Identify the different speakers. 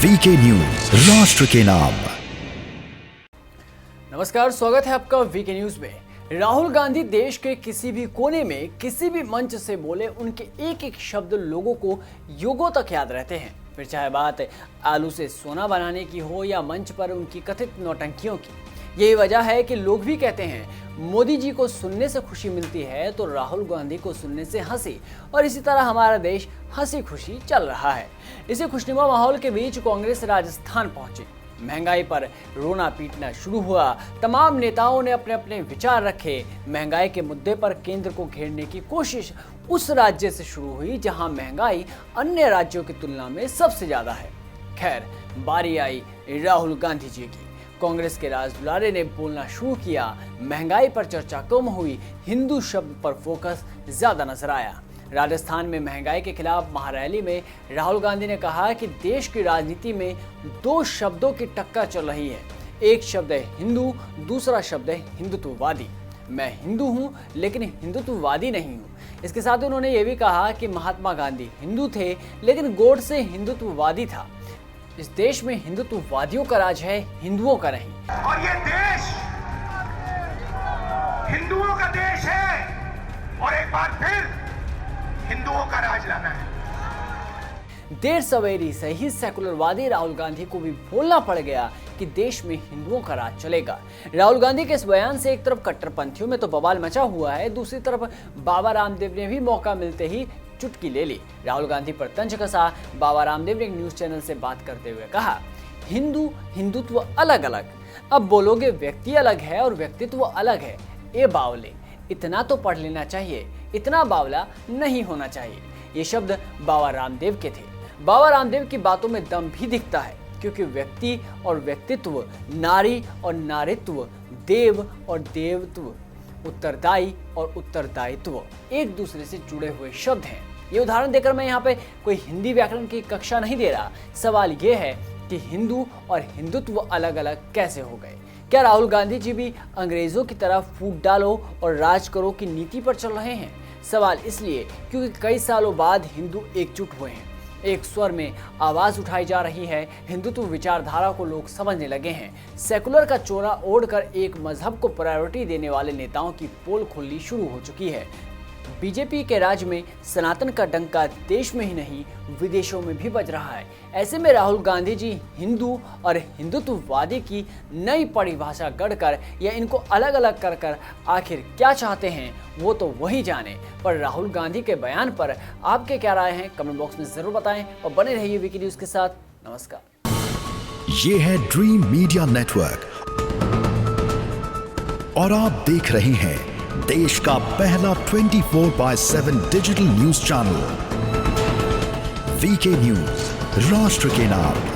Speaker 1: VK news, राष्ट्र के नाम।
Speaker 2: नमस्कार, स्वागत है आपका वीके न्यूज में। राहुल गांधी देश के किसी भी कोने में किसी भी मंच से बोले, उनके एक एक शब्द लोगों को युगों तक याद रहते हैं। फिर चाहे बात आलू से सोना बनाने की हो या मंच पर उनकी कथित नौटंकियों की। यही वजह है कि लोग भी कहते हैं मोदी जी को सुनने से खुशी मिलती है तो राहुल गांधी को सुनने से हंसी, और इसी तरह हमारा देश हंसी खुशी चल रहा है। इसी खुशनुमा माहौल के बीच कांग्रेस राजस्थान पहुंची। महंगाई पर रोना पीटना शुरू हुआ। तमाम नेताओं ने अपने अपने विचार रखे। महंगाई के मुद्दे पर केंद्र को घेरने की कोशिश उस राज्य से शुरू हुई जहां महंगाई अन्य राज्यों की तुलना में सबसे ज्यादा है। खैर, बारी आई राहुल गांधी जी की। कांग्रेस के राजदुलारे ने बोलना शुरू किया। महंगाई पर चर्चा कम हुई, हिंदू शब्द पर फोकस ज्यादा नजर आया। राजस्थान में महंगाई के खिलाफ महारैली में राहुल गांधी ने कहा कि देश की राजनीति में दो शब्दों की टक्कर चल रही है। एक शब्द है हिंदू, दूसरा शब्द है हिंदुत्ववादी। मैं हिंदू हूं लेकिन हिंदुत्ववादी नहीं हूं। इसके साथ ही उन्होंने ये भी कहा कि महात्मा गांधी हिंदू थे लेकिन गोडसे हिंदुत्ववादी था। इस देश में हिंदुत्ववादियों का राज है, हिंदुओं का नहीं।
Speaker 3: और ये देश हिंदुओं का देश है और एक बार फिर हिंदुओं का राज लाना है।
Speaker 2: देर सवेरी से ही सेकुलरवादी राहुल गांधी को भी बोलना पड़ गया कि देश में हिंदुओं का राज चलेगा। राहुल गांधी के इस बयान से एक तरफ कट्टरपंथियों में तो बवाल मचा हुआ है, दूसरी तरफ बाबा रामदेव ने भी मौका मिलते ही चुटकी ले ली। राहुल गांधी पर तंज कसा। बाबा रामदेव ने एक न्यूज चैनल से बात करते हुए कहा, हिंदू हिंदुत्व अलग अलग। अब बोलोगे व्यक्ति अलग है और व्यक्तित्व अलग है। ए बावले, इतना तो पढ़ लेना चाहिए, इतना बावला नहीं होना चाहिए। ये शब्द बाबा रामदेव के थे। बाबा रामदेव की बातों में दम भी दिखता है, क्योंकि व्यक्ति और व्यक्तित्व, नारी और नारित्व, देव और देवत्व, उत्तरदायी और उत्तरदायित्व एक दूसरे से जुड़े हुए शब्द हैं। ये उदाहरण देकर मैं यहाँ पे कोई हिंदी व्याकरण की कक्षा नहीं दे रहा। सवाल ये है कि हिंदू और हिंदुत्व अलग अलग कैसे हो गए। क्या राहुल गांधी जी भी अंग्रेजों की तरह फूट डालो और राज करो की नीति पर चल रहे हैं? सवाल इसलिए क्योंकि कई सालों बाद हिंदू एकजुट हुए हैं, एक स्वर में आवाज उठाई जा रही है। हिंदुत्व विचारधारा को लोग समझने लगे हैं। सेकुलर का चोला ओढ़कर एक मजहब को प्रायोरिटी देने वाले नेताओं की पोल खुलनी शुरू हो चुकी है। बीजेपी के राज में सनातन का डंका देश में ही नहीं विदेशों में भी बज रहा है। ऐसे में राहुल गांधी जी हिंदू और हिंदुत्ववादी की नई परिभाषा गढ़कर या इनको अलग अलग कर आखिर क्या चाहते हैं वो तो वही जाने। पर राहुल गांधी के बयान पर आपके क्या राय हैं, कमेंट बॉक्स में जरूर बताएं और बने रहिए वीके न्यूज के साथ। नमस्कार।
Speaker 1: ये है ड्रीम मीडिया नेटवर्क और आप देख रहे हैं देश का पहला 24/7 digital news channel VK news, राष्ट्र के नाम।